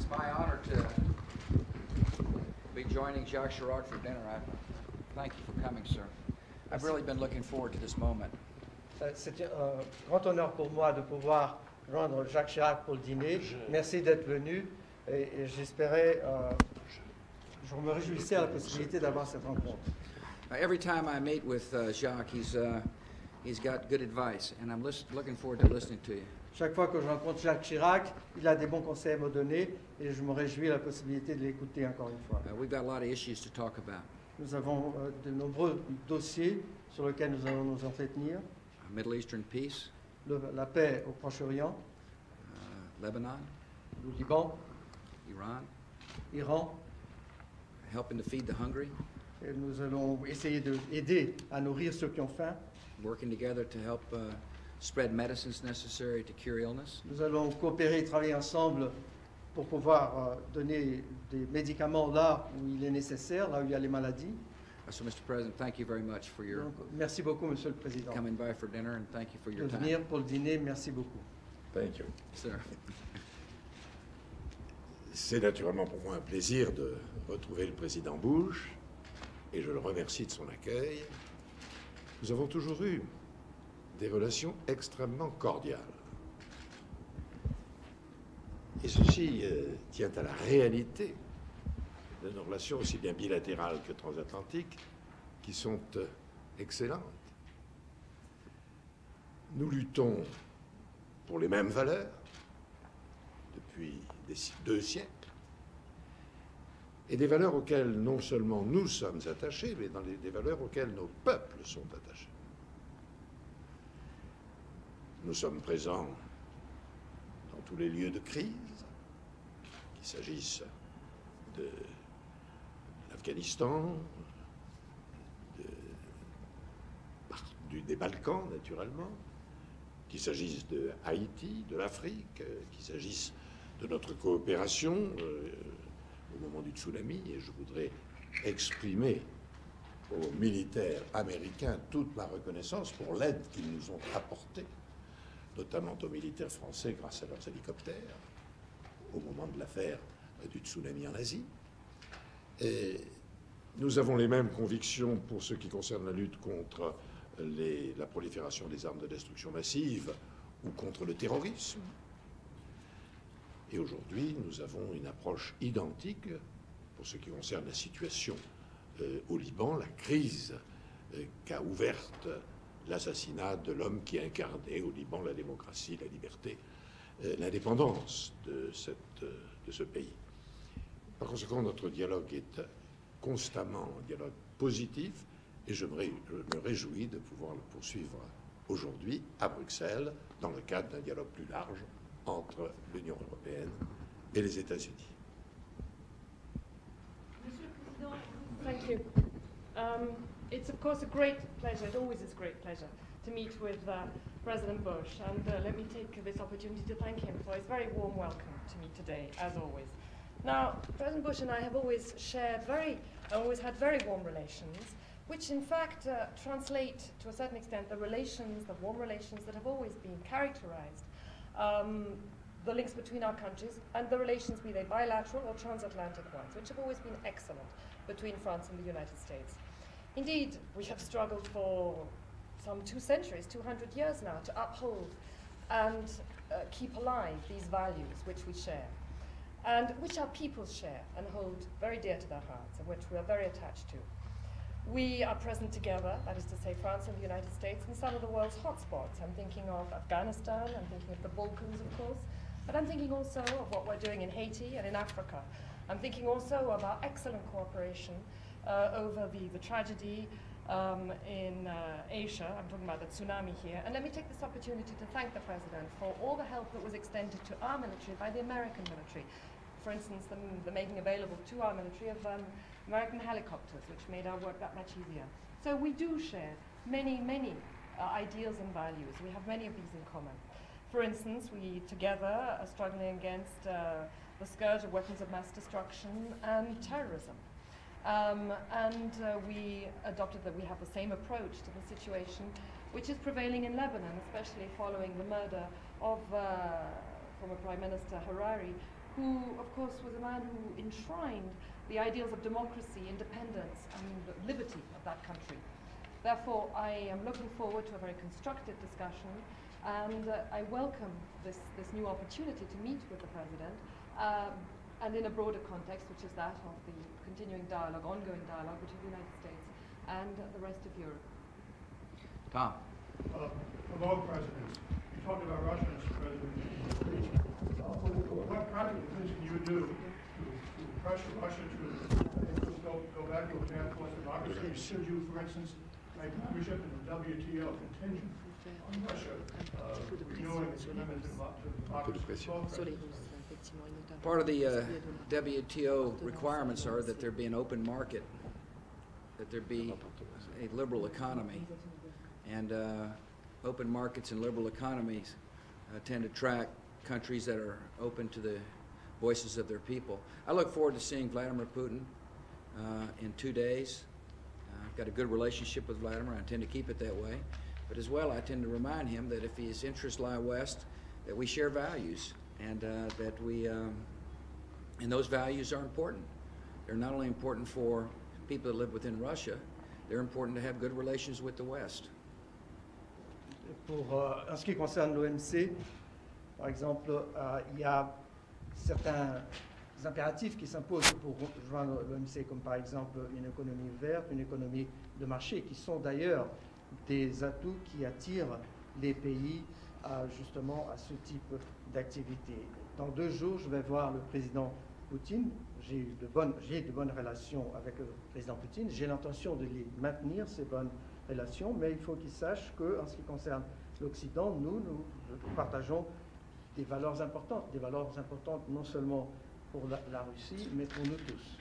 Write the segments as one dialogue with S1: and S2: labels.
S1: It's my honor to be joining Jacques Chirac for dinner. Thank you for coming, sir. I've really been looking forward to this moment.
S2: C'est un grand honneur pour moi de pouvoir joindre Jacques Chirac pour le dîner. Merci d'être venu et j'espérais, je me réjouissais à la possibilité d'avoir cette rencontre.
S1: Every time I meet with Jacques, he's got good advice, and I'm looking forward to listening to you.
S2: Chaque fois que je rencontre Jacques Chirac, il a des bons conseils à me donner et je me réjouis à la possibilité de l'écouter encore une fois.
S1: We've got a lot of issues to talk about.
S2: Nous avons de nombreux dossiers sur lesquels nous allons nous entretenir.
S1: Middle Eastern peace,
S2: La paix au Proche-Orient,
S1: Lebanon,
S2: le Liban,
S1: Iran,
S2: Iran.
S1: helping to feed the hungry,
S2: Et nous allons essayer d'aider à nourrir ceux qui ont faim.
S1: working together to help spread medicines necessary to cure illness.
S2: Nous allons coopérer et travailler ensemble pour pouvoir donner des médicaments là où il est nécessaire, là où il y a les maladies.
S1: So, Mr. President, thank you very much for your
S2: Donc, merci beaucoup, Monsieur le Président.
S1: coming by for dinner, and thank you for
S2: De
S1: your time.
S2: venir pour le dîner, merci beaucoup.
S3: Thank you.
S1: Sir.
S3: C'est naturellement pour moi un plaisir de retrouver le président Bush et je le remercie de son accueil. Nous avons toujours eu des relations extrêmement cordiales. Et ceci tient à la réalité de nos relations aussi bien bilatérales que transatlantiques qui sont excellentes. Nous luttons pour les mêmes valeurs depuis deux siècles, et des valeurs auxquelles non seulement nous sommes attachés, mais des valeurs auxquelles nos peuples sont attachés. Nous sommes présents dans tous les lieux de crise, qu'il s'agisse de l'Afghanistan, des Balkans, naturellement, qu'il s'agisse de Haïti, de l'Afrique, qu'il s'agisse de notre coopération au moment du tsunami, et je voudrais exprimer aux militaires américains toute ma reconnaissance pour l'aide qu'ils nous ont apportée, notamment aux militaires français grâce à leurs hélicoptères, au moment de l'affaire du tsunami en Asie. Et nous avons les mêmes convictions pour ce qui concerne la lutte contre la prolifération des armes de destruction massive ou contre le terrorisme. Et aujourd'hui, nous avons une approche identique pour ce qui concerne la situation au Liban, la crise qu'a ouverte l'assassinat de l'homme qui incarnait au Liban la démocratie, la liberté, l'indépendance de ce pays. Par conséquent, notre dialogue est constamment un dialogue positif et je me réjouis de pouvoir le poursuivre aujourd'hui à Bruxelles dans le cadre d'un dialogue plus large entre l'Union européenne et les États-Unis.
S4: Monsieur le Président, thank you. It's of course a great pleasure, it always is a great pleasure to meet with President Bush, and let me take this opportunity to thank him for his very warm welcome to me today, as always. Now, President Bush and I have always had very warm relations, which in fact translate to a certain extent the warm relations that have always been characterized the links between our countries and the relations, be they bilateral or transatlantic ones, which have always been excellent between France and the United States. Indeed, we have struggled for some 2 centuries, 200 years now, to uphold and keep alive these values which we share, and which our peoples share and hold very dear to their hearts, and which we are very attached to. We are present together, that is to say France and the United States, in some of the world's hotspots. I'm thinking of Afghanistan, I'm thinking of the Balkans, of course, but I'm thinking also of what we're doing in Haiti and in Africa. I'm thinking also of our excellent cooperation over the tragedy in Asia. I'm talking about the tsunami here. And let me take this opportunity to thank the President for all the help that was extended to our military by the American military. For instance, the making available to our military of American helicopters, which made our work that much easier. So we do share many, many ideals and values. We have many of these in common. For instance, we together are struggling against the scourge of weapons of mass destruction and terrorism. We adopted that we have the same approach to the situation which is prevailing in Lebanon, especially following the murder of former Prime Minister Hariri, who, of course, was a man who enshrined the ideals of democracy, independence, and liberty of that country. Therefore, I am looking forward to a very constructive discussion, and I welcome this new opportunity to meet with the President, and in a broader context, which is that of the continuing dialogue, ongoing dialogue between the United States and the rest of Europe.
S1: Tom.
S5: Of all presidents, you talked about Russia, Mr. President, in your speech. What practical things can you do to pressure Russia to go back to a path towards democracy? Should you, for instance, make membership in the WTO contingent on Russia renewing its commitment to democracy?
S1: Part of the WTO requirements are that there be an open market, that there be a liberal economy. And open markets and liberal economies tend to attract countries that are open to the voices of their people. I look forward to seeing Vladimir Putin in 2 days. I've got a good relationship with Vladimir. I intend to keep it that way. But as well, I tend to remind him that if his interests lie west, that we share values, and that we, and those values are important. They're not only important for people that live within Russia, they're important to have good relations with the West.
S2: En ce qui concerne l'OMC, par exemple, il y a certains impératifs qui s'imposent pour rejoindre l'OMC, comme par exemple une économie verte, une économie de marché, qui sont d'ailleurs des atouts qui attirent les pays justement à ce type d'activité. Dans 2 jours, je vais voir le président Poutine. J'ai de bonnes relations avec le président Poutine. J'ai l'intention de les maintenir, ces bonnes relations, mais il faut qu'il sache qu'en ce qui concerne l'Occident, nous partageons des valeurs importantes non seulement pour la Russie, mais pour nous tous.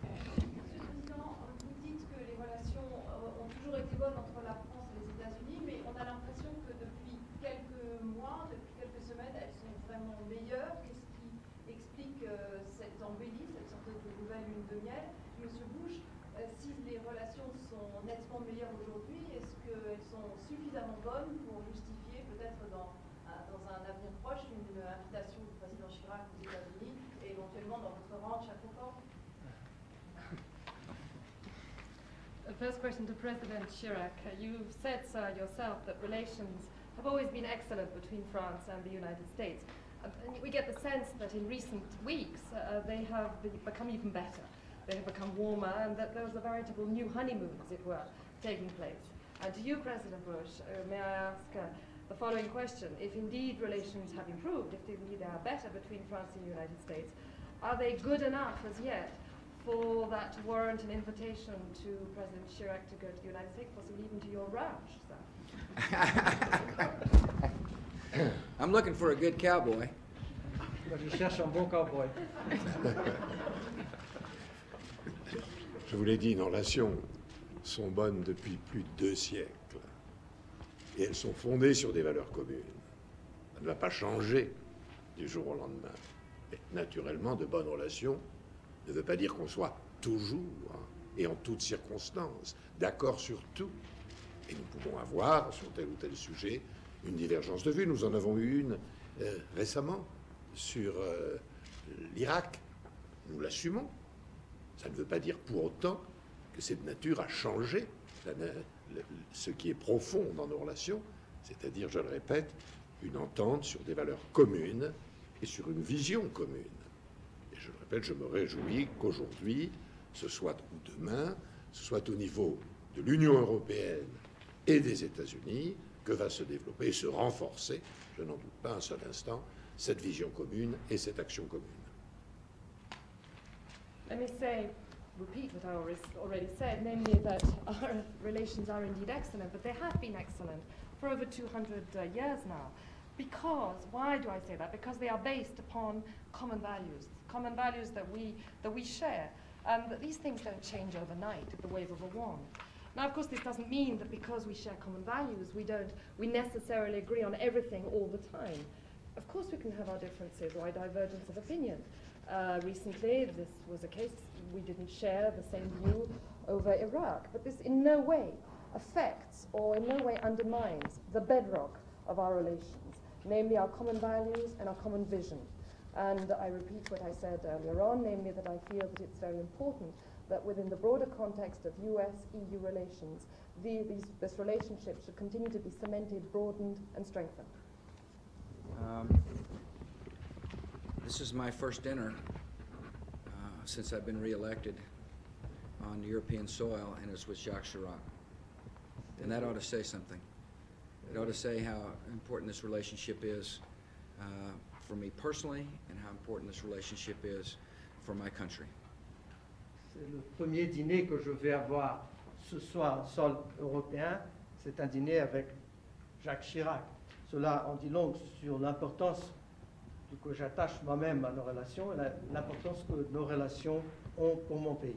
S6: Monsieur le Président, vous dites que les relations ont toujours été bonnes entre la France et les États-Unis, mais on a l'impression que depuis quelques mois, depuis quelques semaines, elles sont vraiment meilleures. Qu'est-ce qui explique cette embellie, cette sorte de nouvelle lune de miel? Monsieur Bush, si les relations sont nettement meilleures aujourd'hui, est-ce qu'elles sont suffisamment bonnes pour justifier peut-être dans un avenir proche une invitation du président Chirac aux États-Unis et éventuellement dans votre ranch à Concord?
S4: First question to President Chirac. You've said, sir, yourself that relations have always been excellent between France and the United States. And we get the sense that in recent weeks they have become even better. They have become warmer, and that there's a veritable new honeymoon, as it were, taking place. And to you, President Bush, may I ask the following question. If indeed relations have improved, if indeed they are better between France and the United States, are they good enough as yet for that to warrant an invitation to President Chirac to go to the United States, possibly even to your ranch, sir?
S1: I'm looking for a good cowboy.
S2: Je cherche un bon cowboy.
S3: Je vous l'ai dit, nos relations sont bonnes depuis plus de 2 siècles. Et elles sont fondées sur des valeurs communes. Ça ne va pas changer du jour au lendemain. Mais naturellement, de bonnes relations ne veut pas dire qu'on soit toujours et en toutes circonstances d'accord sur tout. Et nous pouvons avoir, sur tel ou tel sujet, une divergence de vue. Nous en avons eu une récemment sur l'Irak. Nous l'assumons. Ça ne veut pas dire pour autant que cette nature a changé ce qui est profond dans nos relations, c'est-à-dire, je le répète, une entente sur des valeurs communes et sur une vision commune. Et je le répète, je me réjouis qu'aujourd'hui, ce soit ou demain, ce soit au niveau de l'Union européenne et des États-Unis que va se développer et se renforcer, je n'en doute pas un seul instant, cette vision commune et cette action commune.
S4: Let me repeat what I already said, namely that our relations are indeed excellent, but they have been excellent for over 200 years now. Because, why do I say that? Because they are based upon common values that we share. And that these things don't change overnight at the wave of a wand. Now, of course, this doesn't mean that because we share common values, we necessarily agree on everything all the time. Of course, we can have our differences or our divergence of opinion. Recently, this was a case, we didn't share the same view over Iraq, but this in no way affects or in no way undermines the bedrock of our relations, namely our common values and our common vision. And I repeat what I said earlier on, namely that I feel that it's very important that within the broader context of US-EU relations, this relationship should continue to be cemented, broadened, and strengthened.
S1: This is my first dinner since I've been re-elected on European soil, and it's with Jacques Chirac. And that ought to say something. It ought to say how important this relationship is for me personally, and how important this relationship is for my country.
S2: C'est le premier dîner que je vais avoir ce soir au sol européen. C'est un dîner avec Jacques Chirac. Cela en dit long sur l'importance que j'attache moi-même à nos relations et l'importance que nos relations ont pour mon pays.